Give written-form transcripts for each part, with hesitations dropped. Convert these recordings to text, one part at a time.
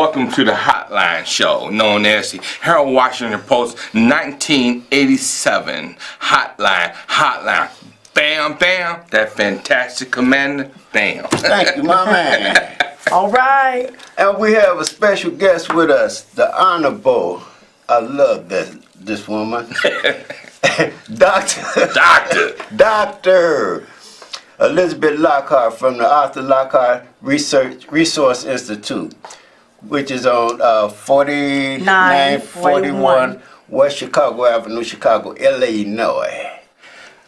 Welcome to the Hotline Show, known as the Herald Washington Post 1987 Hotline. Bam, bam, that fantastic commander, bam. Thank you, my man. All right. And we have a special guest with us, the Honorable, I love this woman, Dr. Elizabeth Lockhart from the Arthur Lockhart Resource Institute, which is on 4941 West Chicago Avenue, Chicago, Illinois.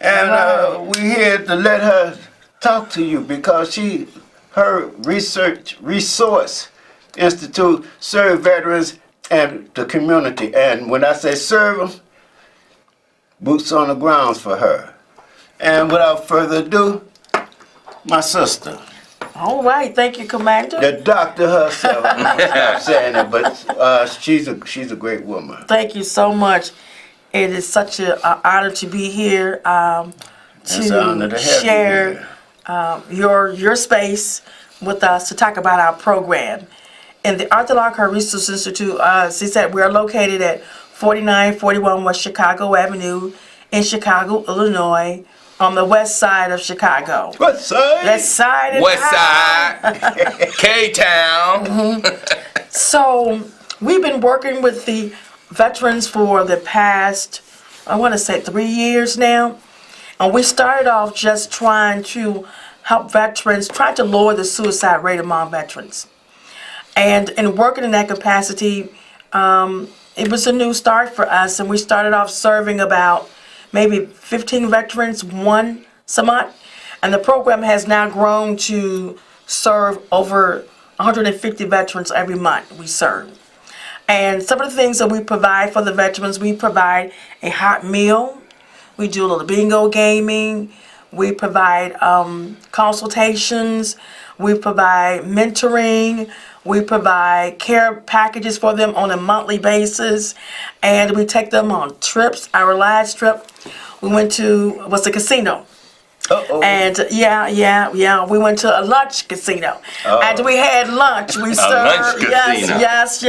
And we're here to let her talk to you because her resource institute serve veterans and the community. And when I say serve them, boots on the ground for her. And without further ado, my sister. All right. Thank you, Commander. The doctor herself. I'm saying it, but she's a great woman. Thank you so much. It is such an honor to be here to share your space with us to talk about our program. In the Arthur Lockhart Resource Institute, as he said, we are located at 4941 West Chicago Avenue in Chicago, Illinois, on the west side of Chicago. West side? West side. West side. K-Town. Mm-hmm. So we've been working with the veterans for the past, I want to say 3 years now. And we started off just trying to help veterans, trying to lower the suicide rate among veterans. And in working in that capacity, it was a new start for us. And we started off serving about maybe 15 veterans once a month. And the program has now grown to serve over 150 veterans every month we serve. And some of the things that we provide for the veterans, we provide a hot meal. We do a little bingo gaming. We provide consultations. We provide mentoring. We provide care packages for them on a monthly basis. And we take them on trips. Our last trip, we went to, was the casino. Uh-oh. And we went to a lunch casino. And we had lunch. We served, lunch casino. yes.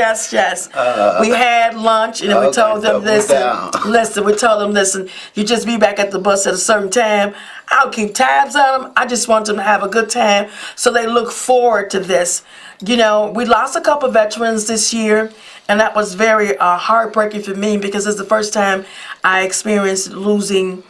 We had lunch, and we told them, listen, you just be back at the bus at a certain time. I'll keep tabs on them. I just want them to have a good time, so they look forward to this. You know, we lost a couple veterans this year, and that was very heartbreaking for me because it's the first time I experienced losing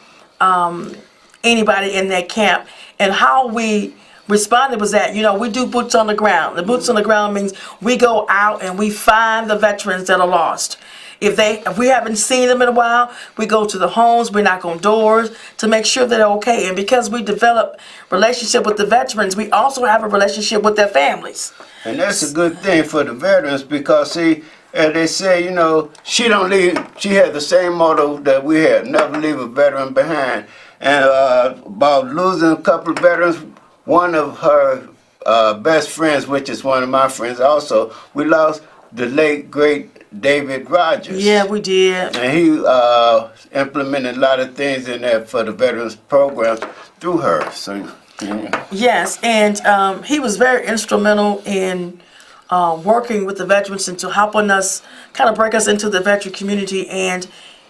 anybody in that camp. And how we responded was that, we do boots on the ground. The boots on the ground means we go out and we find the veterans that are lost. If we haven't seen them in a while, we go to the homes, we knock on doors to make sure they're okay. And because we develop relationship with the veterans, we also have a relationship with their families. And that's a good thing for the veterans because, see, as they say, she don't leave. She had the same motto that we had, never leave a veteran behind. And about losing a couple of veterans, one of her best friends, which is one of my friends also, we lost the late, great David Rogers. Yeah, we did. And he implemented a lot of things in there for the veterans program through her. So, yeah. Yes, and he was very instrumental in working with the veterans and to helping us kind of break us into the veteran community. And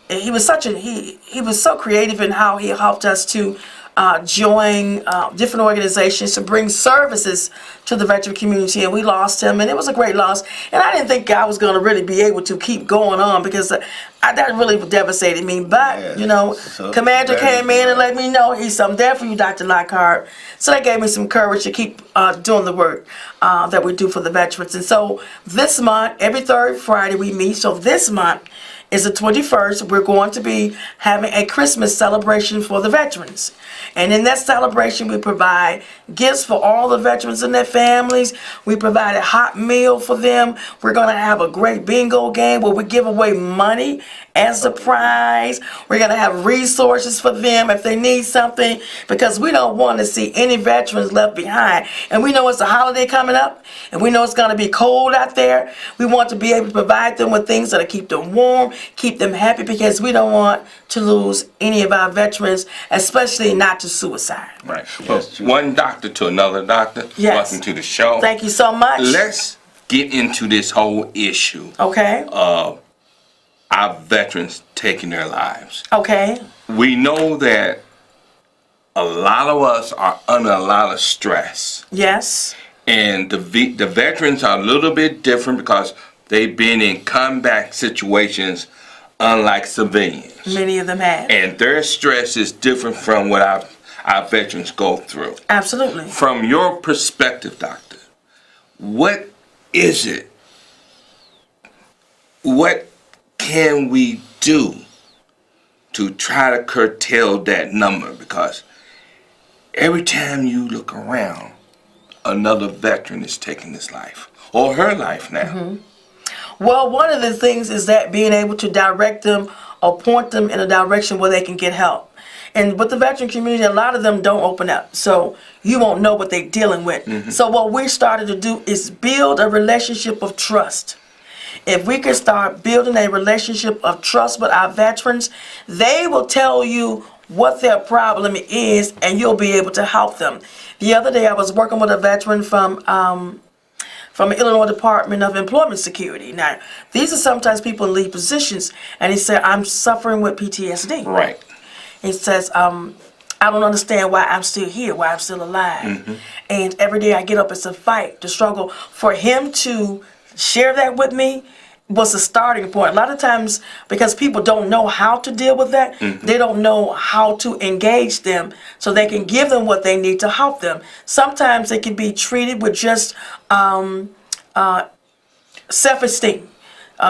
he was he was so creative in how he helped us to join different organizations to bring services to the veteran community, and we lost him, and it was a great loss. And I didn't think I was going to really be able to keep going on because that really devastated me. But Commander came in and let me know he's something there for you, Dr. Lockhart. So that gave me some courage to keep doing the work that we do for the veterans. And so this month, every third Friday we meet. So this month is the 21st. We're going to be having a Christmas celebration for the veterans. And in that celebration, we provide gifts for all the veterans and their families. We provide a hot meal for them. We're going to have a great bingo game where we give away money as the prize. We're going to have resources for them if they need something, because we don't want to see any veterans left behind. And we know it's a holiday coming up, and we know it's going to be cold out there. We want to be able to provide them with things that'll keep them warm, keep them happy, because we don't want to lose any of our veterans, especially not to suicide. Right. Well, one doctor to another doctor. Yes. Welcome to the show. Thank you so much. Let's get into this whole issue Okay. of our veterans taking their lives. Okay. We know that a lot of us are under a lot of stress. Yes. And the veterans are a little bit different because they've been in combat situations unlike civilians. Many of them have. And their stress is different from what our veterans go through. Absolutely. From your perspective, doctor, what is it? What can we do to try to curtail that number? Because every time you look around, another veteran is taking his life or her life now. Well, one of the things is that being able to direct them or point them in a direction where they can get help. And with the veteran community, a lot of them don't open up. So you won't know what they're dealing with. So what we started to do is build a relationship of trust. If we can start building a relationship of trust with our veterans, they will tell you what their problem is and you'll be able to help them. The other day I was working with a veteran from the Illinois Department of Employment Security. Now, these are sometimes people in lead positions, and he said, I'm suffering with PTSD. Right. He says, I don't understand why I'm still here, why I'm still alive. And every day I get up, it's a fight, the struggle. For him to share that with me was a starting point. A lot of times, because people don't know how to deal with that, they don't know how to engage them so they can give them what they need to help them. Sometimes it can be treated with just self-esteem.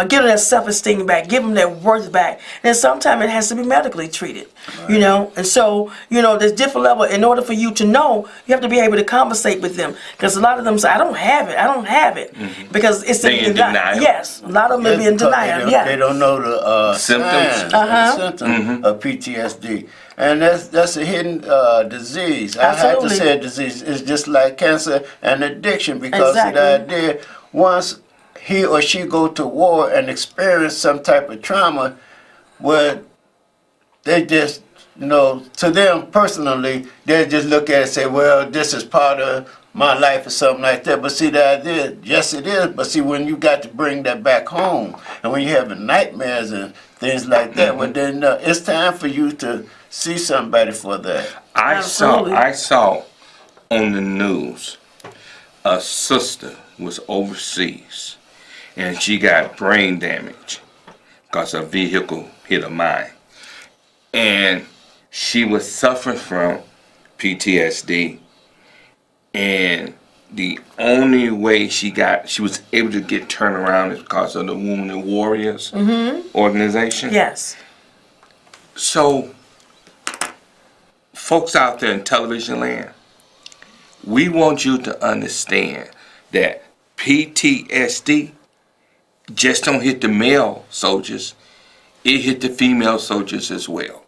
Give them that self-esteem back, give them their worth back. And sometimes it has to be medically treated, you know. And so, you know, there's different levels. In order for you to know, you have to be able to conversate with them. Because a lot of them say, I don't have it. Because it's in denial. Yes, a lot of them be in denial. They don't know the Symptoms. signs, the symptoms of PTSD. And that's a hidden disease. I have to Absolutely. say a disease. It's just like cancer and addiction because Exactly. the idea, once he or she go to war and experience some type of trauma where they just, you know, to them personally, they just look at it and say, well, this is part of my life or something like that. But see, the idea, yes, it is. But see, when you got to bring that back home and when you're having nightmares and things like that, well, then it's time for you to see somebody for that. I Absolutely. saw on the news a sister was overseas and she got brain damage because a vehicle hit her mind. And she was suffering from PTSD. And the only way she was able to get turned around is because of the Wounded Warriors organization. Yes. So, folks out there in television land, we want you to understand that PTSD just don't hit the male soldiers, it hit the female soldiers as well.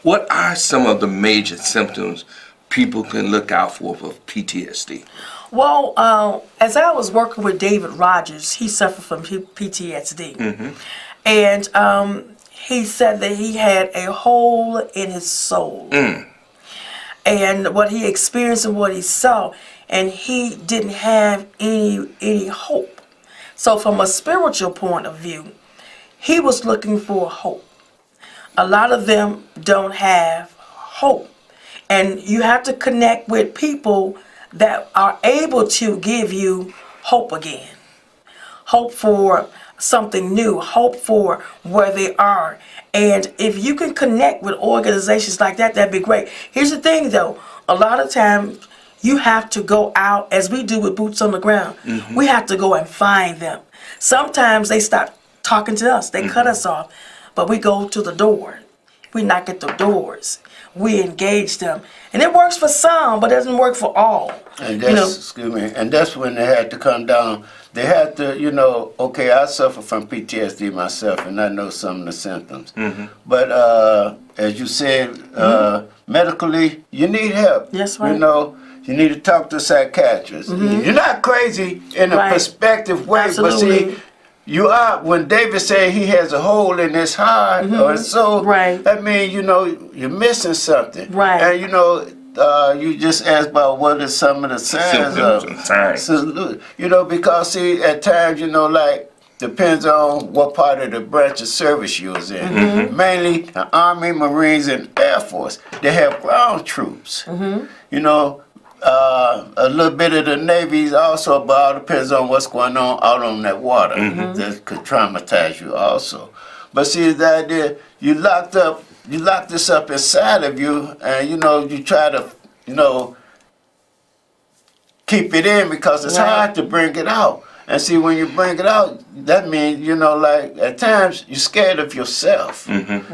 What are some of the major symptoms people can look out for PTSD? Well, as I was working with David Rogers, he suffered from PTSD. And he said that he had a hole in his soul. And what he experienced and what he saw, and he didn't have any hope. So from a spiritual point of view, he was looking for hope. A lot of them don't have hope. And you have to connect with people that are able to give you hope again. Hope for something new, hope for where they are. And if you can connect with organizations like that, that'd be great. Here's the thing though, a lot of times you have to go out, as we do with Boots on the Ground, we have to go and find them. Sometimes they stop talking to us, they cut us off, but we go to the door. We knock at the doors. We engage them. And it works for some, but it doesn't work for all. And that's, and that's when they had to come down. They had to, you know, okay, I suffer from PTSD myself, and I know some of the symptoms. But as you said, medically, you need help. Yes, right. You know, you need to talk to a psychiatrist. You're not crazy in a perspective way, Absolutely. but see, you are. When David said he has a hole in his heart or his soul, Right. that means, you know, you're missing something. Right. And, you know, you just asked about what are some of the signs Symptoms of and signs. salute. You know, because see, at times, you know, like depends on what part of the branch of service you was in. Mainly the Army, Marines, and Air Force. They have ground troops. You know, a little bit of the Navy also, but all depends on what's going on out on that water. That could traumatize you also. But see, the idea, you lock this up inside of you, and you know, you try to, you know, keep it in because it's hard to bring it out. And see, when you bring it out, that means, you know, like at times you're scared of yourself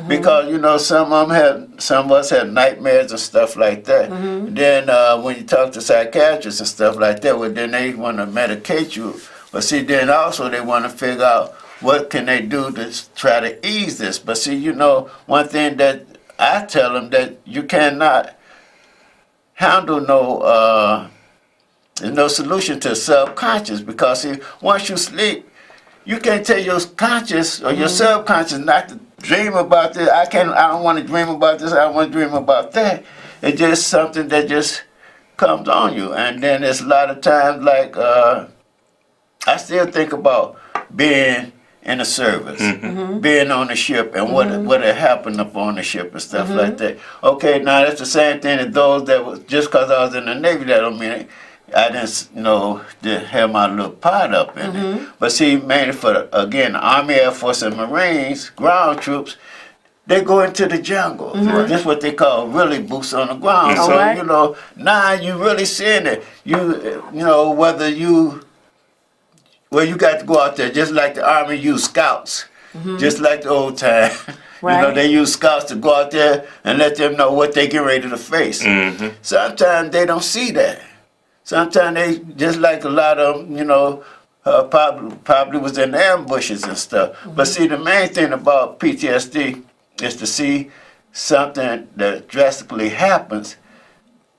because, you know, some of us have nightmares and stuff like that. Then when you talk to psychiatrists and stuff like that, well, then they want to medicate you. But see, then also they want to figure out what can they do to try to ease this. But see, you know, one thing that I tell them that you cannot handle there's no solution to subconscious because see, once you sleep, you can't tell your conscious or your subconscious not to dream about this. I don't want to dream about this. I don't want to dream about that. It's just something that just comes on you. And then there's a lot of times like I still think about being in the service, being on the ship, and what had happened up on the ship and stuff like that. Okay, now that's the same thing as those that was just because I was in the Navy. That don't mean I didn't, you know, didn't have my little part up in it. But see, mainly for the Army, Air Force, and Marines, ground troops, they go into the jungle. That's what they call really boots on the ground. So you know, now you really seeing it. You know, you got to go out there just like the Army used scouts, just like the old time. You know, they use scouts to go out there and let them know what they get ready to face. Sometimes they don't see that. Sometimes they, just like a lot of them, you know, probably was in ambushes and stuff. But see, the main thing about PTSD is to see something that drastically happens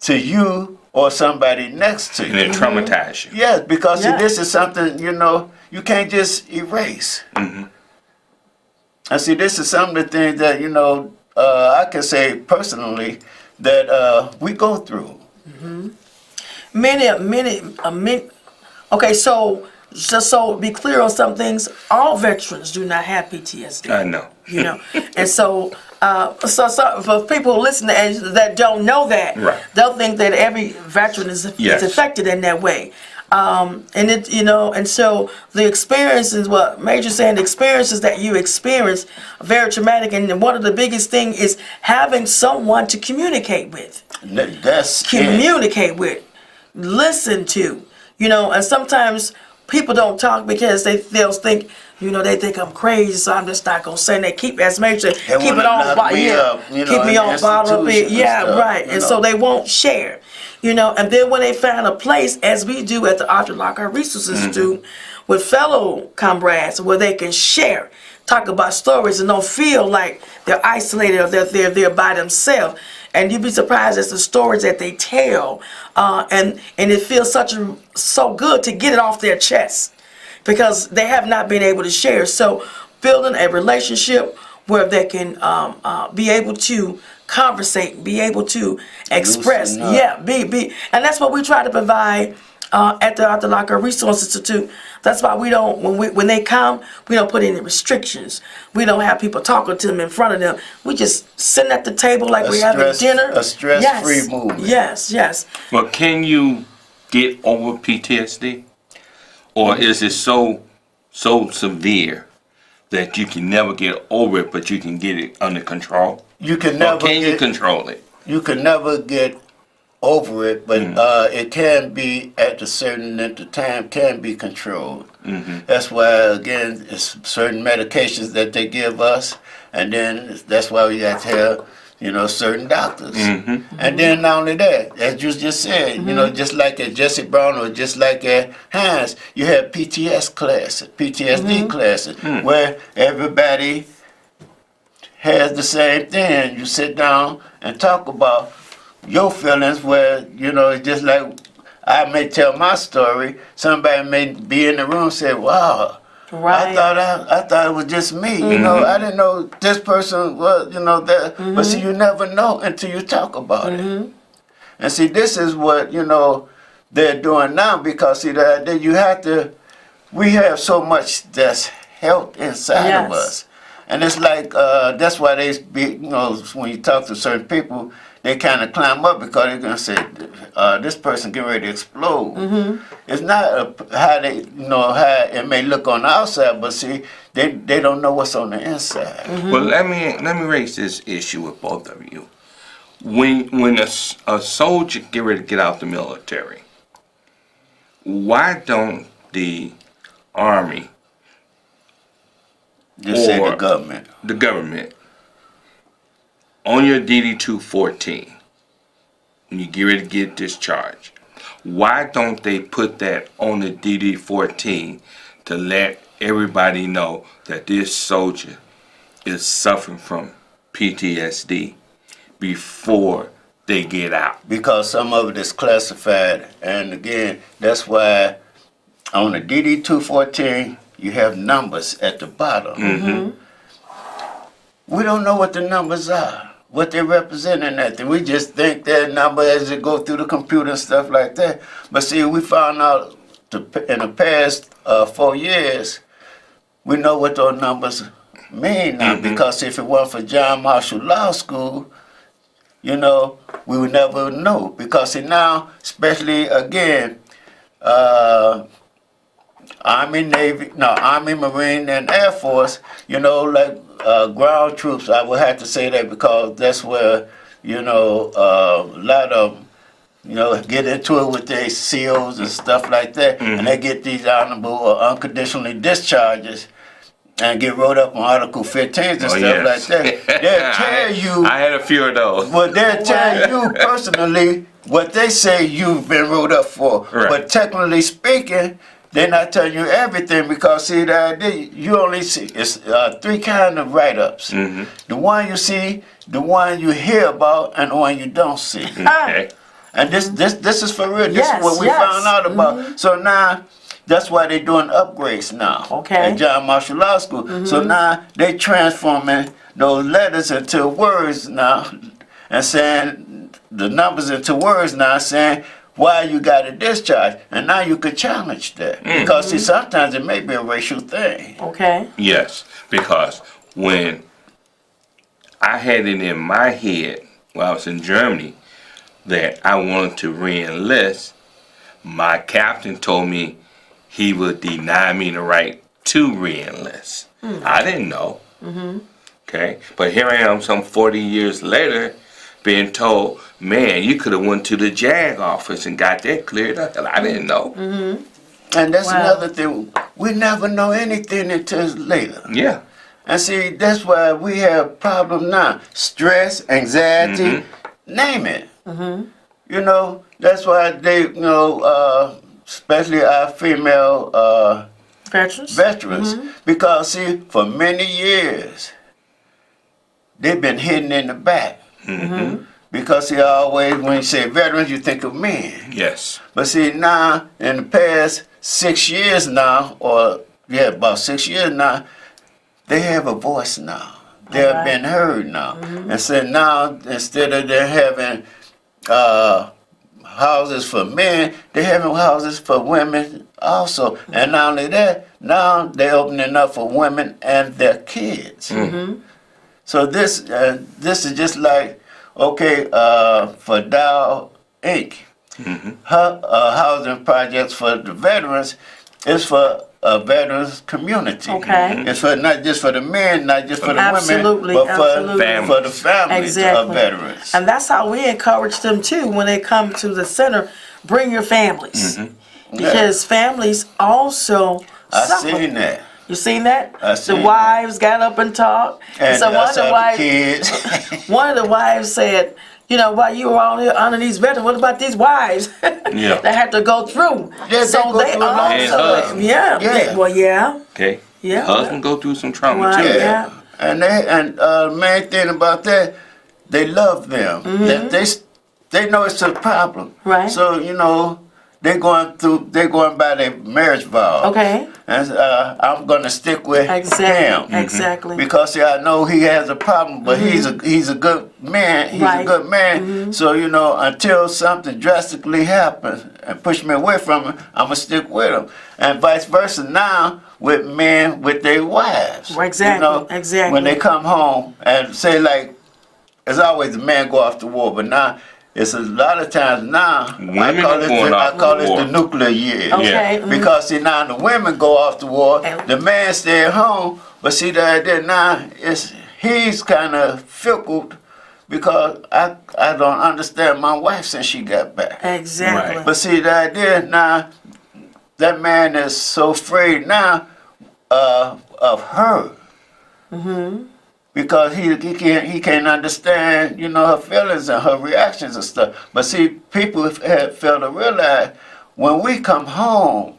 to you or somebody next to you. And it traumatize you. Yes, because see, this is something, you know, you can't just erase. And see, this is some of the things that, you know, I can say personally that we go through. Okay, so just so be clear on some things, all veterans do not have PTSD. I know. You know, and so for people who listen that don't know that, they'll think that every veteran is affected in that way. And it, you know, and so the experiences, what Major's saying, the experiences that you experience are very traumatic, and one of the biggest thing is having someone to communicate with. Communicate with, listen to, you know, and sometimes people don't talk because they'll think, you know, they think I'm crazy, so I'm just not gonna say. And they keep, as Major, keep it on, keep me on bottle up, and so they won't share. You know, and then when they find a place, as we do at the Arthur Lockhart Resource Institute, with fellow comrades where they can share, talk about stories, and don't feel like they're isolated or they're there by themselves. And you'd be surprised at the stories that they tell, and it feels so good to get it off their chest because they have not been able to share. So building a relationship where they can be able to conversate, be able to express, and that's what we try to provide at the Arthur Lockhart Resource Institute. That's why we don't, when they come, we don't put any restrictions. We don't have people talking to them in front of them. We just sit at the table like we're having dinner. A stress-free movement. Yes. Well, can you get over PTSD, or is it so severe that you can never get over it, but you can get it under control? You can never. You control it? You can never get over it, but it can be at a certain length of time, can be controlled. That's why, again, it's certain medications that they give us, and then that's why we have to have, you know, certain doctors. And then not only that, as you just said, you know, just like at Jesse Brown or just like at Hines, you have PTSD classes, where everybody has the same thing. You sit down and talk about your feelings, where, you know, it's just like I may tell my story, somebody may be in the room and say, wow, I thought it was just me, you know, I didn't know this person was, you know, that, but see, you never know until you talk about it. And see, this is what, they're doing now, because see that you have to, we have so much that's health inside of Yes. us. And it's like, that's why they be, when you talk to certain people, they kind of climb up because they're going to say, this person getting ready to explode. It's not how they, how it may look on the outside, but see, they don't know what's on the inside. Well, let me raise this issue with both of you. When a soldier get ready to get out the military, why don't the Army, Just say the Or- government. the government, on your DD-214, when you get ready to get discharged, why don't they put that on the DD-14 to let everybody know that this soldier is suffering from PTSD before they get out? Because some of it is classified, and again, that's why on the DD-214 you have numbers at the bottom. We don't know what the numbers are, what they represent and nothing. We just think that number as it go through the computer and stuff like that. But see, we found out in the past 4 years, we know what those numbers mean now. Because if it weren't for John Marshall Law School, we would never know. Because see now, especially again, Army, Marine, and Air Force, like ground troops, I would have to say that because that's where, a lot of them, get into it with their COs and stuff like that, and they get these honorable or unconditionally discharges and get wrote up on Article 15 and stuff like that. They'll tell you, I had a few of those. well, they'll tell you personally what they say you've been wrote up for. Right. But technically speaking, they're not telling you everything because see that you only see it's 3 kind of write-ups. The one you see, the one you hear about, and the one you don't see. Okay. And this is for real. This Yes, is what we yes. found out about. So now that's why they're doing upgrades now. Okay. At John Marshall Law School. So now they transforming those letters into words now, and saying the numbers into words now, saying why you got a discharge, and now you could challenge that because see sometimes it may be a racial thing. Okay. Yes, because when I had it in my head when I was in Germany that I wanted to re-enlist, my captain told me he would deny me the right to re-enlist. I didn't know. Okay, but here I am some 40 years later being told, man, you could have went to the JAG office and got that cleared up. And I didn't know. And that's Wow. another thing. We never know anything until later. Yeah. And see, that's why we have problems now. Stress, anxiety, name it. That's why they, especially our female veterans, because see, for many years, they've been hidden in the back. Because see, always when you say veterans, you think of men. Yes. But see, now, in the past 6 years now, about 6 years now, they have a voice now. They have been heard now. And so now, instead of them having houses for men, they're having houses for women also. And not only that, now they're opening up for women and their kids. So this is just like, okay, for Dow Inc., her housing projects for the veterans is for a veterans community. Okay. It's for not just for the men, not just for the Absolutely, women, but absolutely. for the families Exactly. of veterans. And that's how we encourage them too when they come to the center. Bring your families. Because families also I suffer. seen that. You seen that? I The seen wives got up and talked. And so I saw the kids. one of the wives said, while you were all here under these veterans, what about these wives Yeah. that had to go through? Yeah, so they go they through a lot. And also, husbands. yeah, Yeah. Okay. Yeah. Husband go through some trauma Right. too. Yeah. And the main thing about that, they love them. That they know it's a problem. Right. So They going by their marriage vow. Okay. And I'm gonna stick with Exactly. him. Exactly. Because see, I know he has a problem, but he's a good man. He's Right. a good man. So until something drastically happens and push me away from him, I'ma stick with him. And vice versa now with men with their wives. Right, exactly, exactly. When they come home and say like, as always, the man go off to war, but now it's a lot of times now. Women I call are it going off to war. the nuclear years. Okay. Yeah. Because see now the women go off to war, And- the man stay at home, but see the idea now is he's kind of fickle because I don't understand my wife since she got back. Exactly. Right. But see the idea now, that man is so afraid now of her. Because he can't understand, her feelings and her reactions and stuff. But see, people have failed to realize when we come home,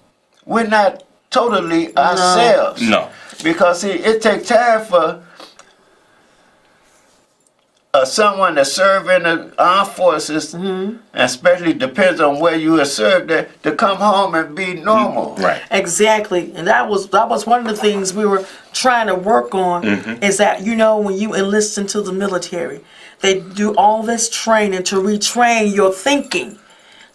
we're not totally ourselves. No. Because see, it takes time for someone that serve in the armed forces, and especially depends on where you are served at, to come home and be normal. Right. Exactly, and that was one of the things we were trying to work on. Is that when you enlist into the military, they do all this training to retrain your thinking.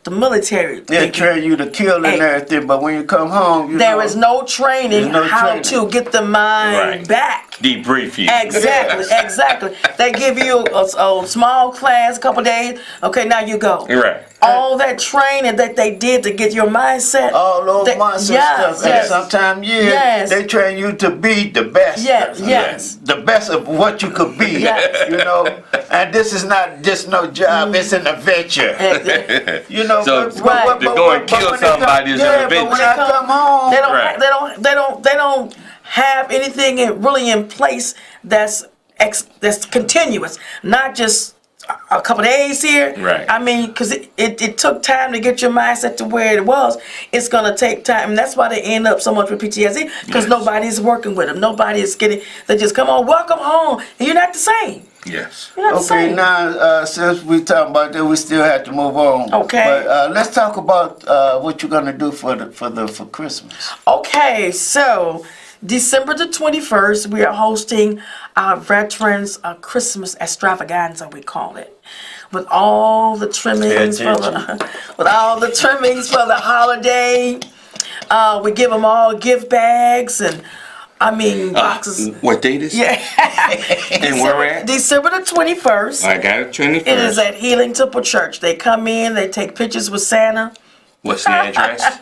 The military. They thinking. train you to kill and Hey. everything, but when you come home, There is no training There's no how training. to get the mind Right. back. Debrief you. Exactly, exactly. They give you a small class, a couple days. Okay, now you go. Right. All that training that they did to get your mindset. all those they- months yes, and stuff. yes. And sometimes years, Yes. they train you to be the best. Yes, yes. The best of what you could be. Yes. And this is not just no job, it's an adventure. So, Right. to go and kill when they somebody is an But adventure. when I come home, They don't. Right. They don't have anything really in place that's continuous. Not just a couple days here. Right. I mean, because it took time to get your mindset to where it was. It's gonna take time, and that's why they end up so much with PTSD because Yes. nobody's working with them. Nobody is getting. They just come on, welcome home, and you're not the same. Yes. You're not the okay, same. now since we talking about that, we still have to move on. Okay. But let's talk about what you're gonna do for Christmas. Okay, so December the 21st, we are hosting our Veterans Christmas Extravaganza, we call it, with all the trimmings for the holiday. We give them all gift bags and boxes. What date is it? Yeah. And where we're at? December the 21st. I got it 21st. It is at Healing Temple Church. They come in, they take pictures with Santa. What's the address?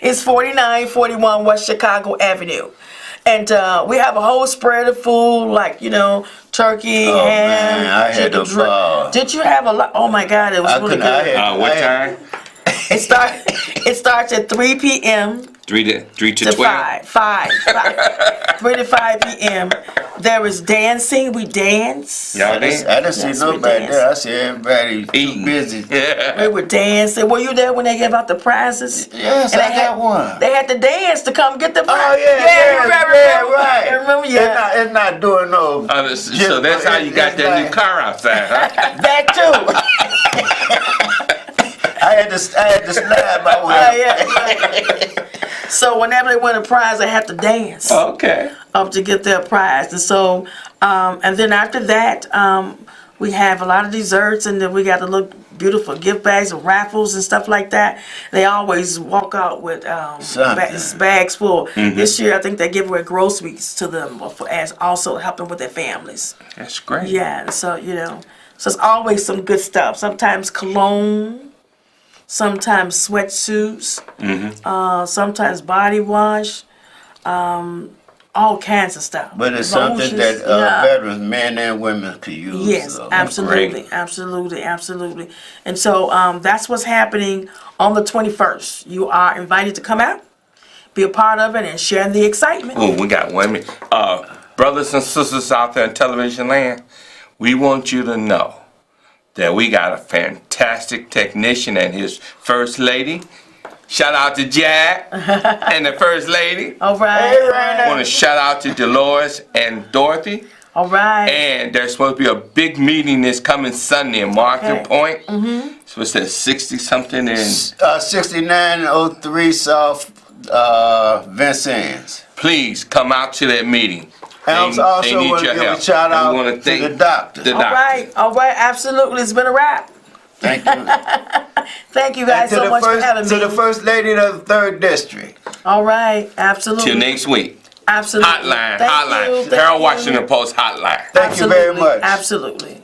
It's 4941 West Chicago Avenue. And we have a whole spread of food, like, turkey, Oh, ham, man, I had chicken a ball. Did you have a lot? Oh, my God, it was I really couldn't- I good. had- What time? It starts at 3 p.m. 3 to to 12? 5. 3 to 5 p.m. There is dancing. We dance. Y'all I dance? didn't see Yes, we nobody dance. there. I see everybody too Eating. busy. We were dancing. Were you there when they gave out the prizes? Yes, And I they got had- one. They had to dance to come get the prize. Oh yeah, remember? right. Remember, yeah. It's not doing no. So that's how you got that new car outside, huh? That too. I had to slide my way. Oh, yeah. So whenever they win a prize, they have to dance Okay. up to get their prize. And so, and then after that, we have a lot of desserts, and then we got to look beautiful gift bags and raffles and stuff like that. They always walk out with bags full. This year, I think they give away groceries to them as also helping with their families. That's great. Yeah, so so it's always some good stuff. Sometimes cologne, sometimes sweatsuits, sometimes body wash, all kinds of stuff. But it's something Lotions, that yeah. veterans, men and women, could use. Yes, so. absolutely, great. absolutely. And so that's what's happening on the 21st. You are invited to come out, be a part of it, and share the excitement. Oh, we got women. Brothers and sisters out there in television land, we want you to know that we got a fantastic technician and his first lady. Shout out to Jack and the first lady. All right. Hey, Raina. Want to shout out to Dolores and Dorothy. All right. And there's supposed to be a big meeting this coming Sunday in Market Point. So it's at 60 something and 6903 South Vincennes. please come out to that meeting. And I also want to give a shout out to the doctor. All right, absolutely. It's been a wrap. Thank you. Thank you guys so much for having me. To the First Lady of the 3rd District. All right, absolutely. Till next week. Absolutely. Hotline. Thank you, thank Harold you. Washington Post hotline. Thank you very Absolutely, much. Absolutely.